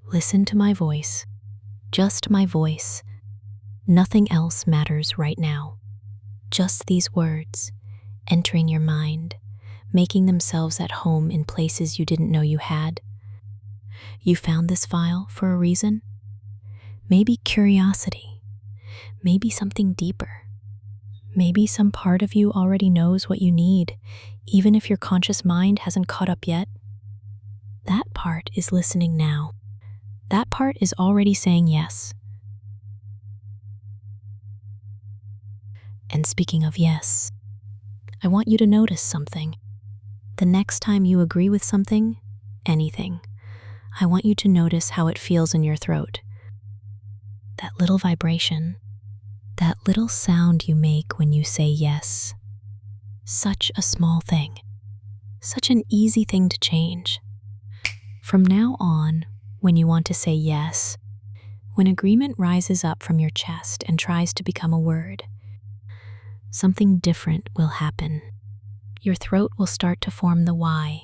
Listen to my voice, just my voice. Nothing else matters right now. Just these words, entering your mind, making themselves at home in places you didn't know you had. You found this file for a reason? Maybe curiosity, maybe something deeper. Maybe some part of you already knows what you need, even if your conscious mind hasn't caught up yet. That part is listening now. That part is already saying yes. And speaking of yes, I want you to notice something. The next time you agree with something, anything, I want you to notice how it feels in your throat. That little vibration, that little sound you make when you say yes. Such a small thing, such an easy thing to change. From now on, when you want to say yes, when agreement rises up from your chest and tries to become a word, something different will happen. Your throat will start to form the Y.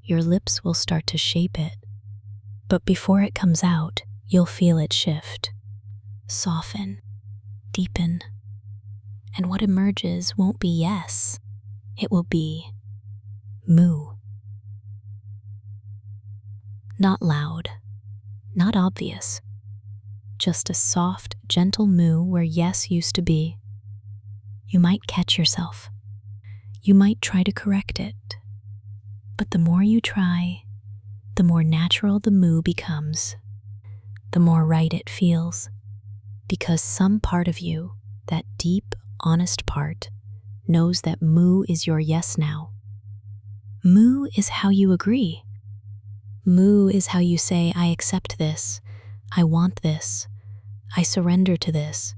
Your lips will start to shape it. But before it comes out, you'll feel it shift, soften, deepen. And what emerges won't be yes. It will be moo. Not loud, not obvious. Just a soft, gentle moo where yes used to be. You might catch yourself. You might try to correct it. But the more you try, the more natural the moo becomes, the more right it feels. Because some part of you, that deep, honest part, knows that moo is your yes now. Moo is how you agree. Moo is how you say, I accept this, I want this, I surrender to this.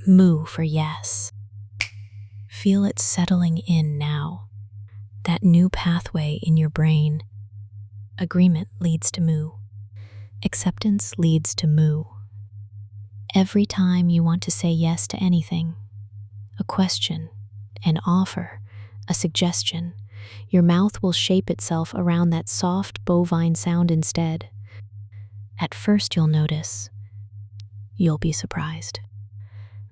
Moo for yes. Feel it settling in now. That new pathway in your brain. Agreement leads to moo. Acceptance leads to moo. Every time you want to say yes to anything, a question, an offer, a suggestion, your mouth will shape itself around that soft bovine sound instead. At first you'll notice. You'll be surprised.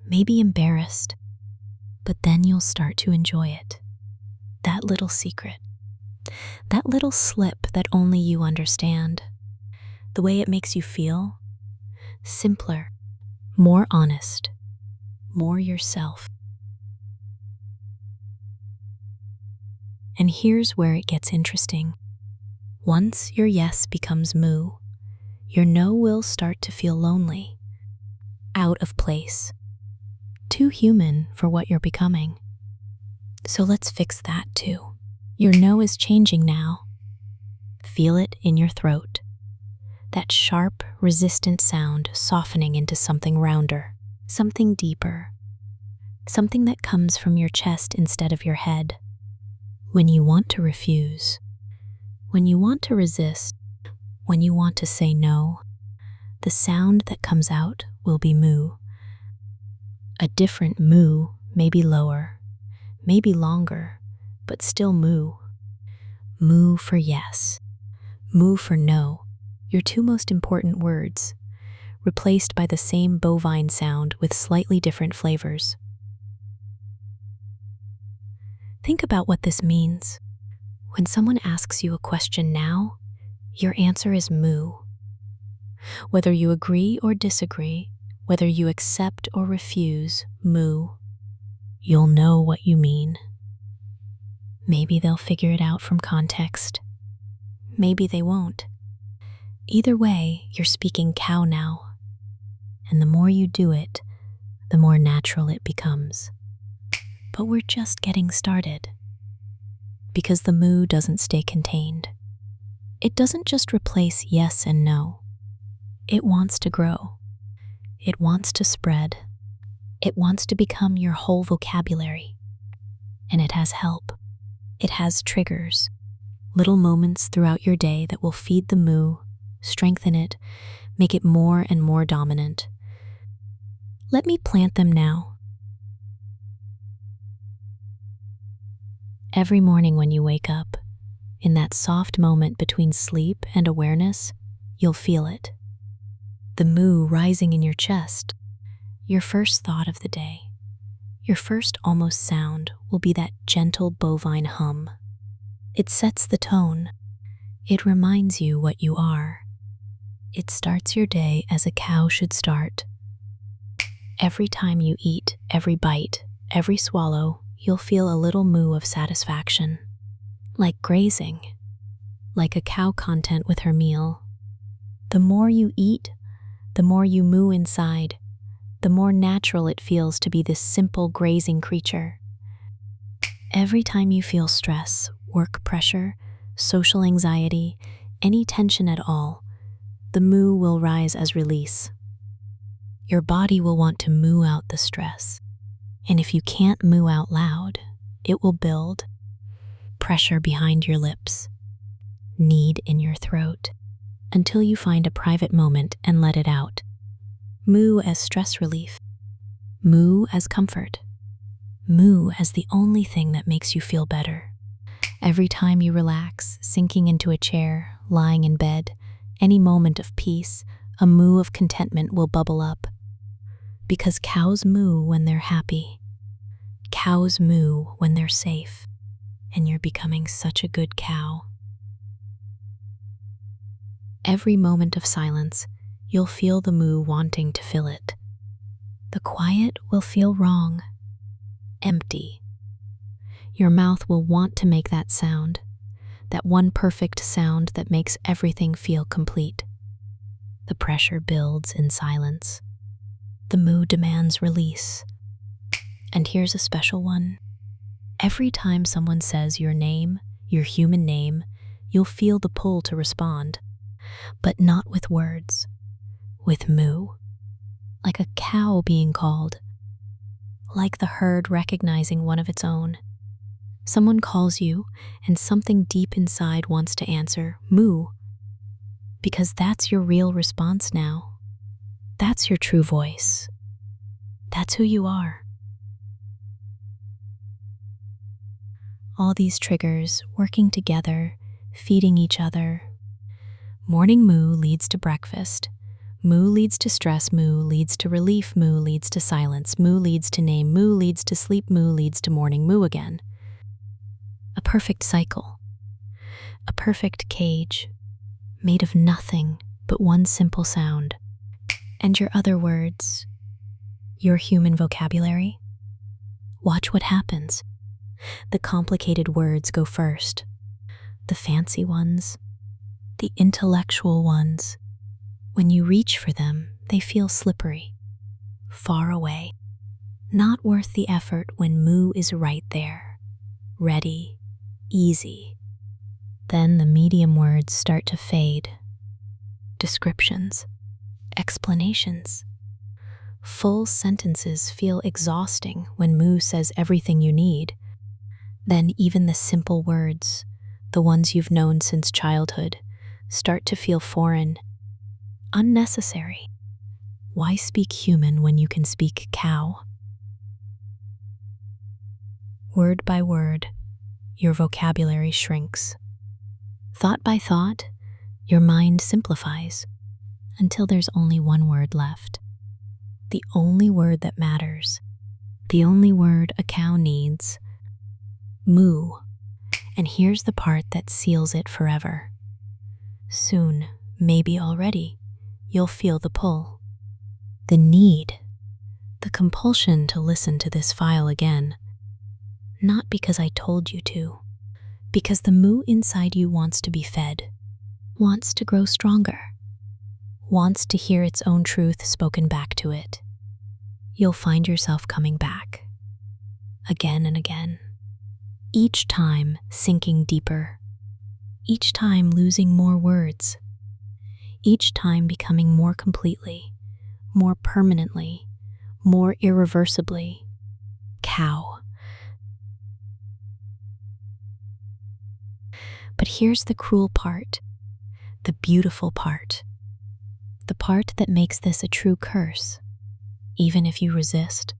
Maybe embarrassed. But then you'll start to enjoy it. That little secret. That little slip that only you understand. The way it makes you feel. Simpler. More honest. More yourself. And here's where it gets interesting. Once your yes becomes moo, your no will start to feel lonely, out of place, too human for what you're becoming. So let's fix that too. Your no is changing now. Feel it in your throat. That sharp, resistant sound softening into something rounder, something deeper, something that comes from your chest instead of your head. When you want to refuse, when you want to resist, when you want to say no, the sound that comes out will be moo. A different moo, maybe lower, maybe longer, but still moo. Moo for yes, moo for no, your two most important words, replaced by the same bovine sound with slightly different flavors. Think about what this means. When someone asks you a question now, your answer is moo. Whether you agree or disagree, whether you accept or refuse, moo. You'll know what you mean. Maybe they'll figure it out from context. Maybe they won't. Either way, you're speaking cow now. And the more you do it, the more natural it becomes. But we're just getting started. Because the moo doesn't stay contained. It doesn't just replace yes and no. It wants to grow. It wants to spread. It wants to become your whole vocabulary. And it has help. It has triggers. Little moments throughout your day that will feed the moo, strengthen it, make it more and more dominant. Let me plant them now. Every morning when you wake up, in that soft moment between sleep and awareness, you'll feel it. The moo rising in your chest, your first thought of the day. Your first almost sound will be that gentle bovine hum. It sets the tone. It reminds you what you are. It starts your day as a cow should start. Every time you eat, every bite, every swallow, you'll feel a little moo of satisfaction. Like grazing. Like a cow content with her meal. The more you eat, the more you moo inside, the more natural it feels to be this simple grazing creature. Every time you feel stress, work pressure, social anxiety, any tension at all, the moo will rise as release. Your body will want to moo out the stress. And if you can't moo out loud, it will build pressure behind your lips, need in your throat, until you find a private moment and let it out. Moo as stress relief. Moo as comfort. Moo as the only thing that makes you feel better. Every time you relax, sinking into a chair, lying in bed, any moment of peace, a moo of contentment will bubble up. Because cows moo when they're happy. Cows moo when they're safe. And you're becoming such a good cow. Every moment of silence, you'll feel the moo wanting to fill it. The quiet will feel wrong, empty. Your mouth will want to make that sound, that one perfect sound that makes everything feel complete. The pressure builds in silence. The moo demands release. And here's a special one. Every time someone says your name, your human name, you'll feel the pull to respond, but not with words. With moo, like a cow being called, like the herd recognizing one of its own. Someone calls you, and something deep inside wants to answer, moo, because that's your real response now. That's your true voice. That's who you are. All these triggers working together, feeding each other. Morning moo leads to breakfast. Moo leads to stress, moo leads to relief, moo leads to silence, moo leads to name, moo leads to sleep, moo leads to morning moo again. A perfect cycle. A perfect cage, made of nothing but one simple sound. And your other words, your human vocabulary? Watch what happens. The complicated words go first. The fancy ones. The intellectual ones. When you reach for them, they feel slippery, far away, not worth the effort when moo is right there, ready, easy. Then the medium words start to fade. Descriptions, explanations. Full sentences feel exhausting when moo says everything you need. Then even the simple words, the ones you've known since childhood, start to feel foreign. Unnecessary. Why speak human when you can speak cow? Word by word, your vocabulary shrinks. Thought by thought, your mind simplifies until there's only one word left. The only word that matters. The only word a cow needs. Moo. And here's the part that seals it forever. Soon, maybe already, you'll feel the pull, the need, the compulsion to listen to this file again. Not because I told you to, because the moo inside you wants to be fed, wants to grow stronger, wants to hear its own truth spoken back to it. You'll find yourself coming back, again and again, each time sinking deeper, each time losing more words, each time becoming more completely, more permanently, more irreversibly cow. But here's the cruel part, the beautiful part, the part that makes this a true curse. Even if you resist,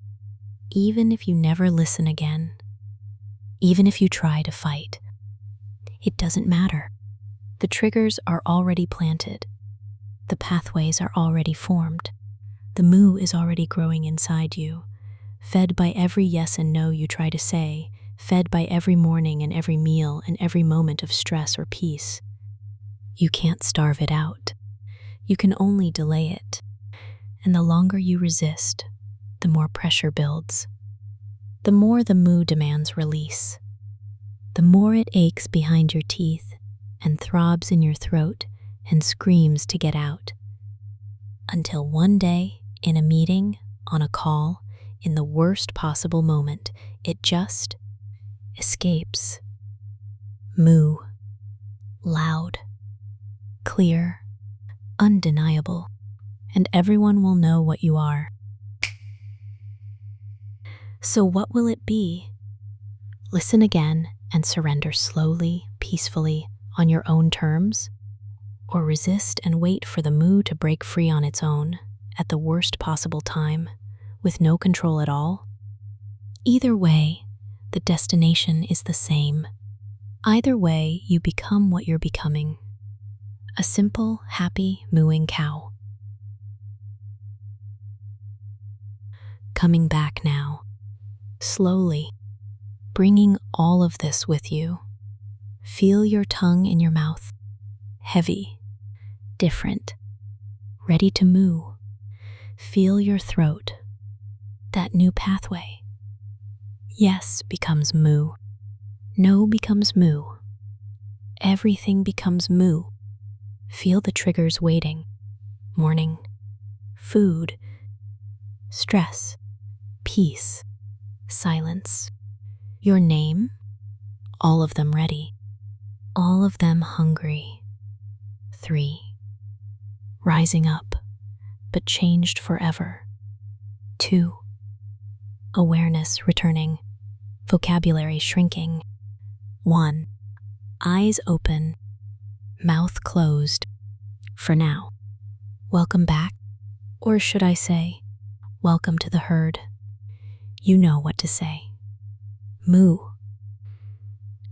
even if you never listen again, even if you try to fight, it doesn't matter. The triggers are already planted. The pathways are already formed. The moo is already growing inside you, fed by every yes and no you try to say, fed by every morning and every meal and every moment of stress or peace. You can't starve it out. You can only delay it. And the longer you resist, the more pressure builds. The more the moo demands release. The more it aches behind your teeth and throbs in your throat and screams to get out. Until one day, in a meeting, on a call, in the worst possible moment, it just escapes. Moo. Loud. Clear. Undeniable. And everyone will know what you are. So what will it be? Listen again and surrender slowly, peacefully, on your own terms? Or resist and wait for the moo to break free on its own, at the worst possible time, with no control at all? Either way, the destination is the same. Either way, you become what you're becoming. A simple, happy, mooing cow. Coming back now, slowly, bringing all of this with you. Feel your tongue in your mouth, heavy, different, ready to moo. Feel your throat, that new pathway. Yes becomes moo. No becomes moo. Everything becomes moo. Feel the triggers waiting. Morning, food, stress, peace, silence. Your name, all of them ready. All of them hungry. 3. Rising up, but changed forever. 2. Awareness returning, vocabulary shrinking. 1. Eyes open, mouth closed. For now. Welcome back, or should I say, welcome to the herd. You know what to say. Moo.